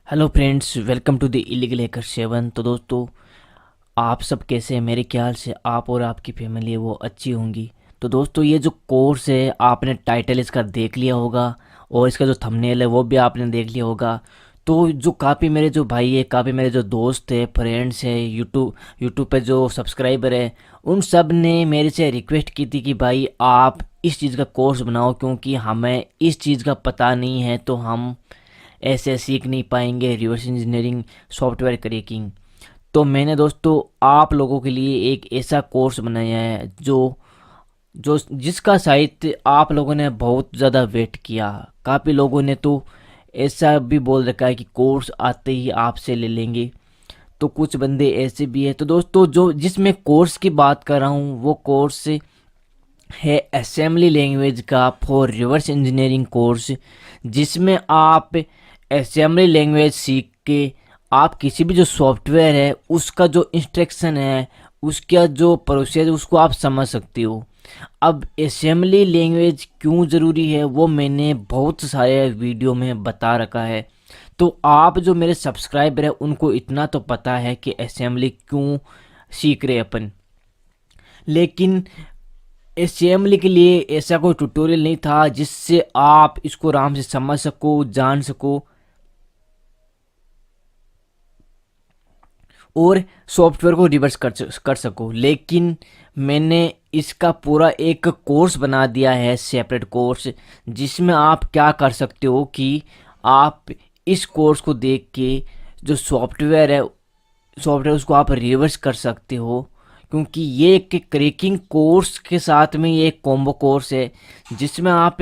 Hello friends, welcome to the illegal hacker 7। तो दोस्तों, आप सब कैसे हैं? मेरे ख्याल से आप और आपकी फैमिली है वो अच्छी होंगी। तो दोस्तों, ये जो कोर्स है आपने टाइटल इसका देख लिया होगा और इसका जो थंबनेल है वो भी आपने देख लिया होगा। तो जो काफ़ी मेरे जो भाई है, काफ़ी मेरे जो दोस्त है, फ्रेंड्स हैं, यूट्यूब पे जो सब्सक्राइबर है, उन सब ने मेरे से रिक्वेस्ट की थी कि भाई आप इस चीज़ का कोर्स बनाओ, क्योंकि हमें इस चीज़ का पता नहीं है तो हम ऐसे सीख नहीं पाएंगे रिवर्स इंजीनियरिंग, सॉफ्टवेयर क्रैकिंग। तो मैंने दोस्तों आप लोगों के लिए एक ऐसा कोर्स बनाया है जो जो जिसका साहित्य आप लोगों ने बहुत ज़्यादा वेट किया। काफ़ी लोगों ने तो ऐसा भी बोल रखा है कि कोर्स आते ही आपसे ले लेंगे। तो कुछ बंदे ऐसे भी है। तो दोस्तों, जो जिसमें कोर्स की बात कर रहा हूँ वो कोर्स है असेंबली लैंग्वेज का फॉर रिवर्स इंजीनियरिंग कोर्स, जिसमें आप असेंबली लैंग्वेज सीख के आप किसी भी जो सॉफ्टवेयर है उसका जो इंस्ट्रक्शन है, उसका जो प्रोसेस है उसको आप समझ सकते हो। अब असेंबली लैंग्वेज क्यों ज़रूरी है वो मैंने बहुत सारे वीडियो में बता रखा है। तो आप जो मेरे सब्सक्राइबर है उनको इतना तो पता है कि असेंबली क्यों सीख रहे अपन। लेकिन असेंबली के लिए ऐसा कोई ट्यूटोरियल नहीं था जिससे आप इसको आराम से समझ सको, जान सको और सॉफ्टवेयर को रिवर्स कर सको। लेकिन मैंने इसका पूरा एक कोर्स बना दिया है, सेपरेट कोर्स, जिसमें आप क्या कर सकते हो कि आप इस कोर्स को देख के जो सॉफ्टवेयर उसको आप रिवर्स कर सकते हो। क्योंकि ये एक क्रैकिंग कोर्स के साथ में ये एक कॉम्बो कोर्स है जिसमें आप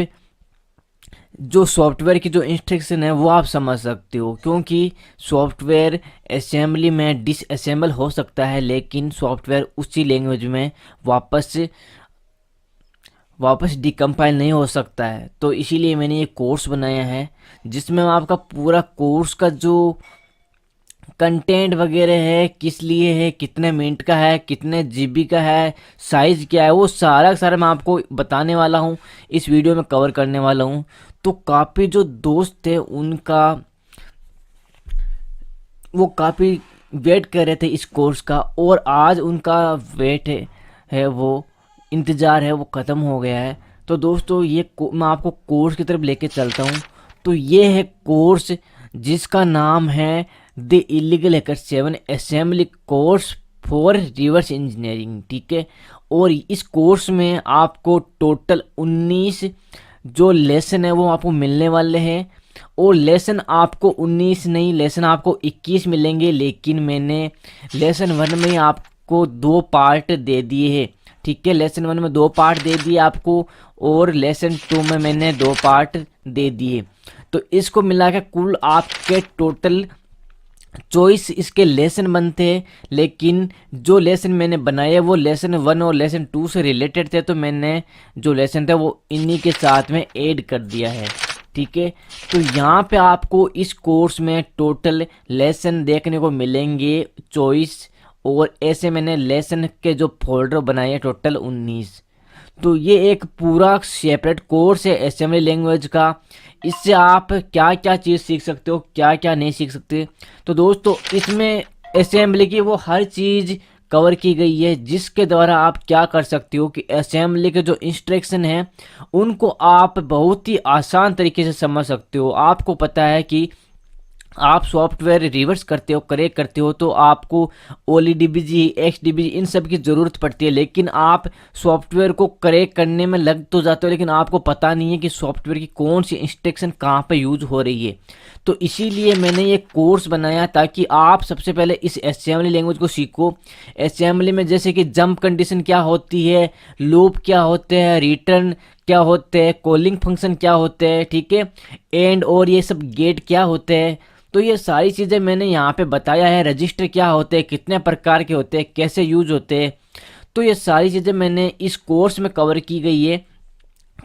जो सॉफ्टवेयर की जो इंस्ट्रक्शन है वो आप समझ सकते हो। क्योंकि सॉफ्टवेयर असेंबली में डिसअसेंबल हो सकता है, लेकिन सॉफ्टवेयर उसी लैंग्वेज में वापस वापस डिकम्पाइल नहीं हो सकता है। तो इसीलिए मैंने ये कोर्स बनाया है जिसमें मैं आपका पूरा कोर्स का जो कंटेंट वगैरह है, किस लिए है, कितने मिनट का है, कितने जीबी का है, साइज़ क्या है, वो सारा का सारा मैं आपको बताने वाला हूँ, इस वीडियो में कवर करने वाला हूँ। तो काफ़ी जो दोस्त थे उनका वो काफ़ी वेट कर रहे थे इस कोर्स का, और आज उनका वेट है वो इंतज़ार है वो ख़त्म हो गया है। तो दोस्तों, मैं आपको कोर्स की तरफ लेके चलता हूँ। तो ये है कोर्स जिसका नाम है the illegal hacker 7 assembly course for reverse engineering, ठीक है। और इस कोर्स में आपको टोटल 19 जो लेसन है वो आपको मिलने वाले हैं। और लेसन आपको 19 नहीं, लेसन आपको 21 मिलेंगे। लेकिन मैंने लेसन 1 में आपको 2 पार्ट दे दिए हैं, ठीक है। लेसन 1 में 2 पार्ट दे दिए आपको, और लेसन 2 में मैंने 2 पार्ट दे दिए। तो इसको मिला के कुल आपके टोटल 24 इसके लेसन बनते हैं। लेकिन जो लेसन मैंने बनाए वो लेसन 1 और लेसन 2 से रिलेटेड थे, तो मैंने जो लेसन था वो इन्हीं के साथ में ऐड कर दिया है, ठीक है। तो यहाँ पे आपको इस कोर्स में टोटल लेसन देखने को मिलेंगे 24, और ऐसे मैंने लेसन के जो फोल्डर बनाए हैं टोटल 19। तो ये एक पूरा सेपरेट कोर्स है असेंबली लैंग्वेज का। इससे आप क्या क्या चीज़ सीख सकते हो, क्या क्या नहीं सीख सकते। तो दोस्तों, इसमें असेंबली की वो हर चीज़ कवर की गई है जिसके द्वारा आप क्या कर सकते हो कि असेंबली के जो इंस्ट्रक्शन हैं उनको आप बहुत ही आसान तरीके से समझ सकते हो। आपको पता है कि आप सॉफ्टवेयर रिवर्स करते हो, करेक्ट करते हो, तो आपको OLEDBG, XDBG इन सब की ज़रूरत पड़ती है। लेकिन आप सॉफ्टवेयर को करेक्ट करने में लग तो जाते हो, लेकिन आपको पता नहीं है कि सॉफ्टवेयर की कौन सी इंस्ट्रक्शन कहाँ पे यूज़ हो रही है। तो इसीलिए मैंने ये कोर्स बनाया ताकि आप सबसे पहले इस असेंबली लैंग्वेज को सीखो। असेंबली में जैसे कि जंप कंडीशन क्या होती है, लूप क्या होते हैं, रिटर्न क्या होते हैं, कॉलिंग फंक्शन क्या होते हैं, ठीक है, एंड और ये सब गेट क्या होते हैं। तो ये सारी चीज़ें मैंने यहाँ पे बताया है। रजिस्टर क्या होते हैं, कितने प्रकार के होते हैं, कैसे यूज होते हैं, तो ये सारी चीज़ें मैंने इस कोर्स में कवर की गई है।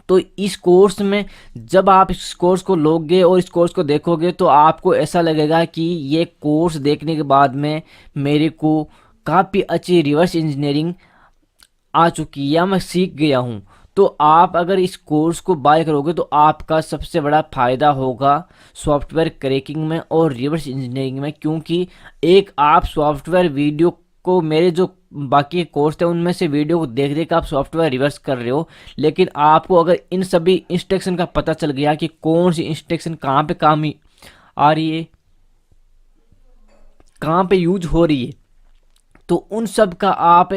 तो इस कोर्स में जब आप इस कोर्स को लोगे और इस कोर्स को देखोगे तो आपको ऐसा लगेगा कि ये कोर्स देखने के बाद में मेरे को काफ़ी अच्छी रिवर्स इंजीनियरिंग आ चुकी है या मैं सीख गया हूँ। तो आप अगर इस कोर्स को बाय करोगे तो आपका सबसे बड़ा फ़ायदा होगा सॉफ्टवेयर क्रैकिंग में और रिवर्स इंजीनियरिंग में, क्योंकि एक आप सॉफ्टवेयर वीडियो को, मेरे जो बाकी के कोर्स थे उनमें से वीडियो को देख देख आप सॉफ्टवेयर रिवर्स कर रहे हो, लेकिन आपको अगर इन सभी इंस्ट्रक्शन का पता चल गया कि कौन सी इंस्ट्रक्शन कहाँ पे काम आ रही है, कहाँ पे यूज हो रही है, तो उन सब का आप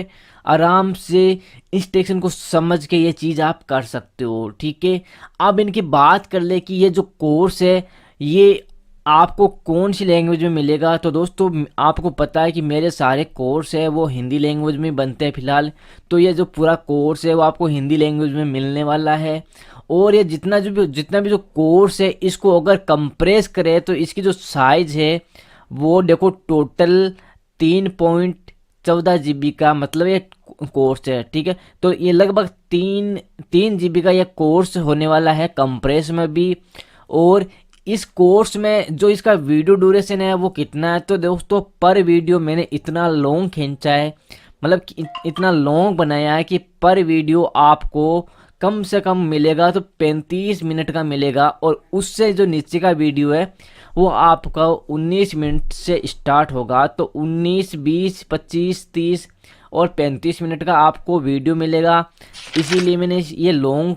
आराम से इंस्ट्रक्शन को समझ के ये चीज़ आप कर सकते हो। ठीक है, अब इनकी बात कर ले कि ये जो कोर्स है ये आपको कौन सी लैंग्वेज में मिलेगा। तो दोस्तों आपको पता है कि मेरे सारे कोर्स है वो हिंदी लैंग्वेज में बनते हैं फ़िलहाल, तो ये जो पूरा कोर्स है वो आपको हिंदी लैंग्वेज में मिलने वाला है। और ये जितना भी जो कोर्स है इसको अगर कंप्रेस करें तो इसकी जो साइज़ है वो देखो टोटल 3.14 GB का मतलब ये कोर्स है। ठीक है, तो ये लगभग 3 GB का ये कोर्स होने वाला है कंप्रेस में भी। और इस कोर्स में जो इसका वीडियो ड्यूरेशन है वो कितना है, तो दोस्तों पर वीडियो मैंने इतना लॉन्ग खींचा है, मतलब कि इतना लॉन्ग बनाया है कि पर वीडियो आपको कम से कम मिलेगा तो 35 मिनट का मिलेगा, और उससे जो नीचे का वीडियो है वो आपका 19 मिनट से स्टार्ट होगा। तो 19, 20, 25, 30 और 35 मिनट का आपको वीडियो मिलेगा। इसीलिए मैंने ये लॉन्ग,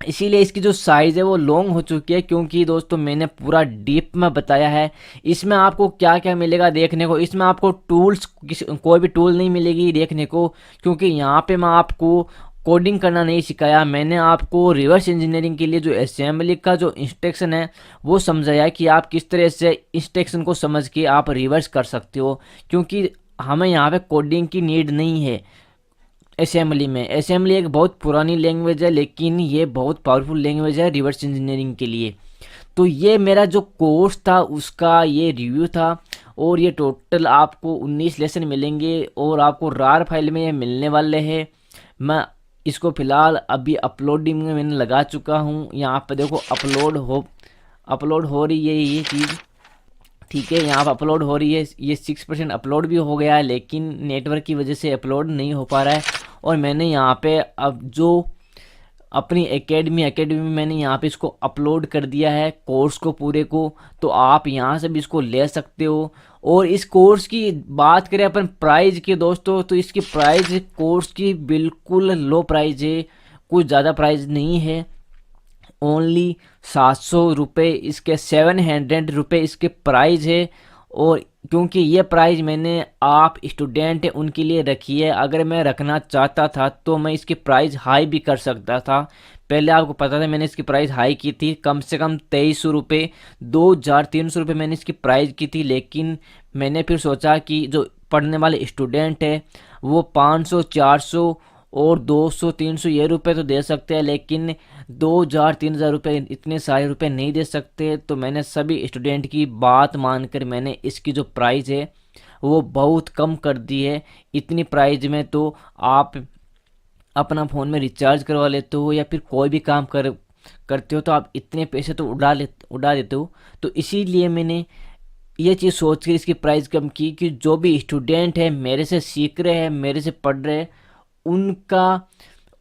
इसीलिए इसकी जो साइज़ है वो लॉन्ग हो चुकी है, क्योंकि दोस्तों मैंने पूरा डीप में बताया है। इसमें आपको क्या क्या मिलेगा देखने को, इसमें आपको टूल्स कोई भी टूल नहीं मिलेगी देखने को, क्योंकि यहाँ पे मैं आपको कोडिंग करना नहीं सिखाया, मैंने आपको रिवर्स इंजीनियरिंग के लिए जो असेंबली का जो इंस्ट्रक्शन है वो समझाया कि आप किस तरह से इंस्ट्रक्शन को समझ के आप रिवर्स कर सकते हो, क्योंकि हमें यहाँ पे कोडिंग की नीड नहीं है असेंबली में। असेंबली एक बहुत पुरानी लैंग्वेज है, लेकिन ये बहुत पावरफुल लैंग्वेज है रिवर्स इंजीनियरिंग के लिए। तो ये मेरा जो कोर्स था उसका ये रिव्यू था, और ये टोटल आपको 19 लेसन मिलेंगे और आपको रार फाइल में ये मिलने वाले हैं। मैं इसको फ़िलहाल अभी अपलोडिंग में मैंने लगा चुका हूँ, यहाँ पर देखो अपलोड हो रही है ये चीज़। ठीक है, यहाँ पर अपलोड हो रही है, ये 6% अपलोड भी हो गया है, लेकिन नेटवर्क की वजह से अपलोड नहीं हो पा रहा है। और मैंने यहाँ पे अब जो अपनी एकेडमी में मैंने यहाँ पे इसको अपलोड कर दिया है कोर्स को पूरे को, तो आप यहाँ से भी इसको ले सकते हो। और इस कोर्स की बात करें अपन प्राइस की दोस्तों, तो इसकी प्राइस कोर्स की बिल्कुल लो प्राइस है, कुछ ज़्यादा प्राइस नहीं है, ओनली 700 रुपये इसके, 700 रुपये इसके प्राइस है। और क्योंकि ये प्राइस मैंने आप स्टूडेंट हैं उनके लिए रखी है, अगर मैं रखना चाहता था तो मैं इसकी प्राइस हाई भी कर सकता था। पहले आपको पता था मैंने इसकी प्राइस हाई की थी, कम से कम 2300 रुपये, 2300 रुपये मैंने इसकी प्राइस की थी। लेकिन मैंने फिर सोचा कि जो पढ़ने वाले स्टूडेंट है वो 500, 400 और 200, 300 ये रुपए तो दे सकते हैं, लेकिन 2000, 3000 रुपये इतने सारे रुपए नहीं दे सकते। तो मैंने सभी स्टूडेंट की बात मानकर मैंने इसकी जो प्राइस है वो बहुत कम कर दी है। इतनी प्राइस में तो आप अपना फ़ोन में रिचार्ज करवा लेते हो या फिर कोई भी काम करते हो, तो आप इतने पैसे तो उड़ा देते हो। तो इसीलिए मैंने ये चीज़ सोच कर इसकी प्राइस कम की कि जो भी स्टूडेंट है मेरे से सीख रहे हैं, मेरे से पढ़ रहे हैं,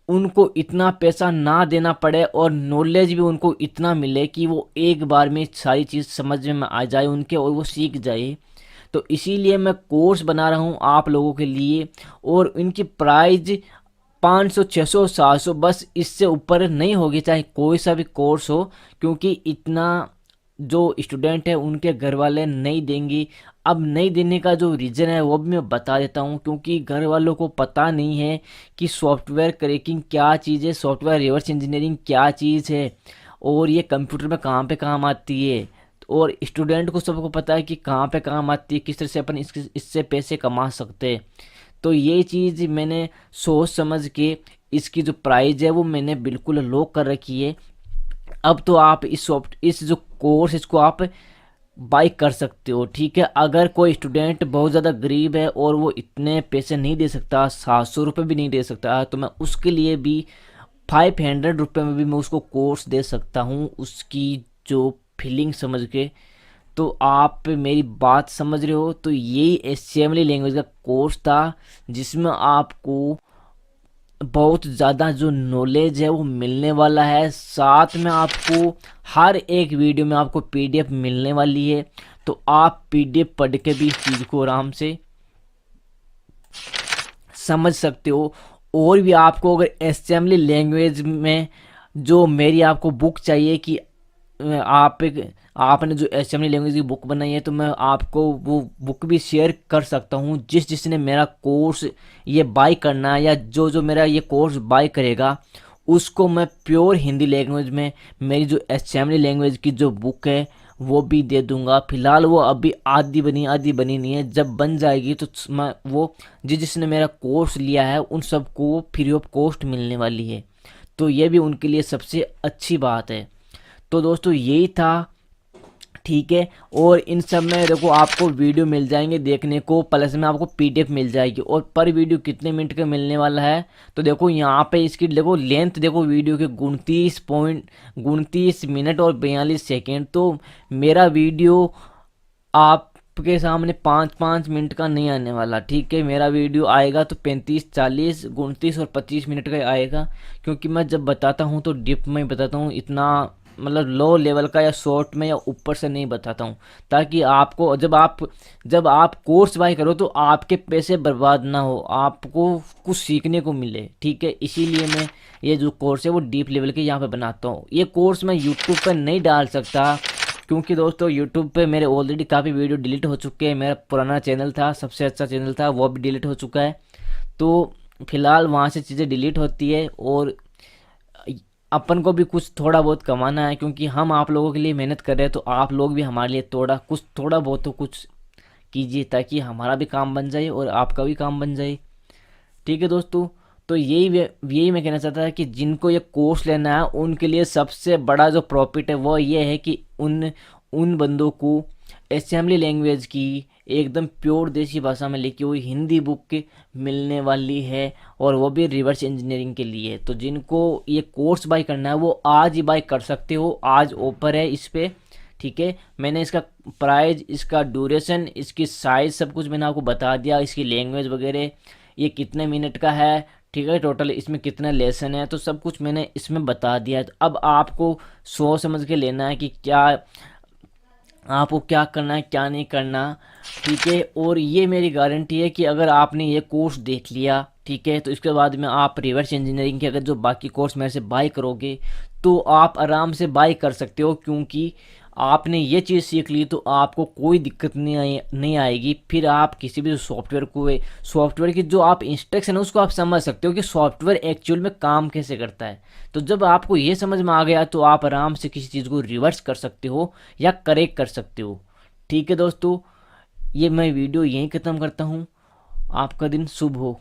उनको इतना पैसा ना देना पड़े और नॉलेज भी उनको इतना मिले कि वो एक बार में सारी चीज़ समझ में आ जाए उनके और वो सीख जाए। तो इसीलिए मैं कोर्स बना रहा हूँ आप लोगों के लिए, और इनकी प्राइस 500, 600, 700 बस, इससे ऊपर नहीं होगी चाहे कोई सा भी कोर्स हो, क्योंकि इतना जो स्टूडेंट है उनके घर वाले नहीं देंगे। अब नहीं देने का जो रीज़न है वो भी मैं बता देता हूँ, क्योंकि घर वालों को पता नहीं है कि सॉफ्टवेयर क्रैकिंग क्या चीज़ है, सॉफ्टवेयर रिवर्स इंजीनियरिंग क्या चीज़ है, और ये कंप्यूटर में कहाँ पे काम आती है। और स्टूडेंट को सबको पता है कि कहाँ पे काम आती है, किस तरह से अपन इससे पैसे कमा सकते हैं। तो ये चीज़ मैंने सोच समझ के इसकी जो प्राइस है वो मैंने बिल्कुल लो कर रखी है। अब तो आप इस जो कोर्स इसको आप बाई कर सकते हो। ठीक है, अगर कोई स्टूडेंट बहुत ज़्यादा गरीब है और वो इतने पैसे नहीं दे सकता, 700 रुपये भी नहीं दे सकता, तो मैं उसके लिए भी 500 रुपये में भी मैं उसको कोर्स दे सकता हूँ, उसकी जो फीलिंग समझ के। तो आप मेरी बात समझ रहे हो। तो यही असेंबली लैंग्वेज का कोर्स था जिसमें आपको बहुत ज़्यादा जो नॉलेज है वो मिलने वाला है। साथ में आपको हर एक वीडियो में आपको पीडीएफ मिलने वाली है, तो आप पीडीएफ पढ़ के भी इस चीज़ को आराम से समझ सकते हो। और भी आपको अगर असेंबली लैंग्वेज में जो मेरी आपको बुक चाहिए कि आपने जो असेंबली लैंग्वेज की बुक बनाई है, तो मैं आपको वो बुक भी शेयर कर सकता हूँ। जिसने मेरा कोर्स ये बाय करना है या जो मेरा ये कोर्स बाय करेगा, उसको मैं प्योर हिंदी लैंग्वेज में मेरी जो असेंबली लैंग्वेज की जो बुक है वो भी दे दूंगा। फिलहाल वो अभी आधी बनी नहीं है, जब बन जाएगी तो मैं वो जिसने मेरा कोर्स लिया है उन सबको फ्री ऑफ कॉस्ट मिलने वाली है, तो ये भी उनके लिए सबसे अच्छी बात है। तो दोस्तों यही था, ठीक है। और इन सब में देखो आपको वीडियो मिल जाएंगे देखने को, प्लस में आपको पीडीएफ मिल जाएगी। और पर वीडियो कितने मिनट का मिलने वाला है, तो देखो यहाँ पे इसकी देखो लेंथ देखो वीडियो के 29 मिनट और 42 सेकेंड। तो मेरा वीडियो आपके सामने 5-5 मिनट का नहीं आने वाला, ठीक है। मेरा वीडियो आएगा तो 35, 40, 29 और 25 मिनट का आएगा, क्योंकि मैं जब बताता हूँ तो डिप में बताता हूँ, इतना मतलब लो लेवल का या शॉर्ट में या ऊपर से नहीं बताता हूँ, ताकि आपको जब आप कोर्स बाय करो तो आपके पैसे बर्बाद ना हो, आपको कुछ सीखने को मिले, ठीक है। इसीलिए मैं ये जो कोर्स है वो डीप लेवल के यहाँ पे बनाता हूँ। ये कोर्स मैं यूट्यूब पर नहीं डाल सकता, क्योंकि दोस्तों यूट्यूब पे मेरे ऑलरेडी काफ़ी वीडियो डिलीट हो चुके हैं। मेरा पुराना चैनल था, सबसे अच्छा चैनल था, वो भी डिलीट हो चुका है। तो फिलहाल वहाँ से चीज़ें डिलीट होती है, और अपन को भी कुछ थोड़ा बहुत कमाना है, क्योंकि हम आप लोगों के लिए मेहनत कर रहे हैं, तो आप लोग भी हमारे लिए थोड़ा बहुत तो कुछ कीजिए, ताकि हमारा भी काम बन जाए और आपका भी काम बन जाए, ठीक है दोस्तों। तो यही मैं कहना चाहता था कि जिनको ये कोर्स लेना है उनके लिए सबसे बड़ा जो प्रॉफिट है वो ये है कि उन उन बंदों को असेंबली लैंग्वेज की एकदम प्योर देसी भाषा में लिखी हुई हिंदी बुक की मिलने वाली है, और वो भी रिवर्स इंजीनियरिंग के लिए। तो जिनको ये कोर्स बाय करना है वो आज ही बाय कर सकते हो, आज ऑफर है इस पर, ठीक है। मैंने इसका प्राइस, इसका ड्यूरेशन, इसकी साइज़ सब कुछ मैंने आपको बता दिया, इसकी लैंग्वेज वगैरह, ये कितने मिनट का है, ठीक है, टोटल इसमें कितना लेसन है, तो सब कुछ मैंने इसमें बता दिया है। तो अब आपको सोच समझ के लेना है कि क्या आपको क्या करना है क्या नहीं करना, ठीक है। और ये मेरी गारंटी है कि अगर आपने ये कोर्स देख लिया, ठीक है, तो इसके बाद में आप रिवर्स इंजीनियरिंग के अगर जो बाकी कोर्स मेरे से बाय करोगे तो आप आराम से बाय कर सकते हो, क्योंकि आपने ये चीज़ सीख ली तो आपको कोई दिक्कत नहीं आएगी। फिर आप किसी भी सॉफ्टवेयर की जो आप इंस्ट्रक्शन है उसको आप समझ सकते हो कि सॉफ्टवेयर एक्चुअल में काम कैसे करता है। तो जब आपको ये समझ में आ गया तो आप आराम से किसी चीज़ को रिवर्स कर सकते हो या करेक्ट कर सकते हो, ठीक है दोस्तों। ये मैं वीडियो यहीं ख़त्म करता हूँ, आपका दिन शुभ हो।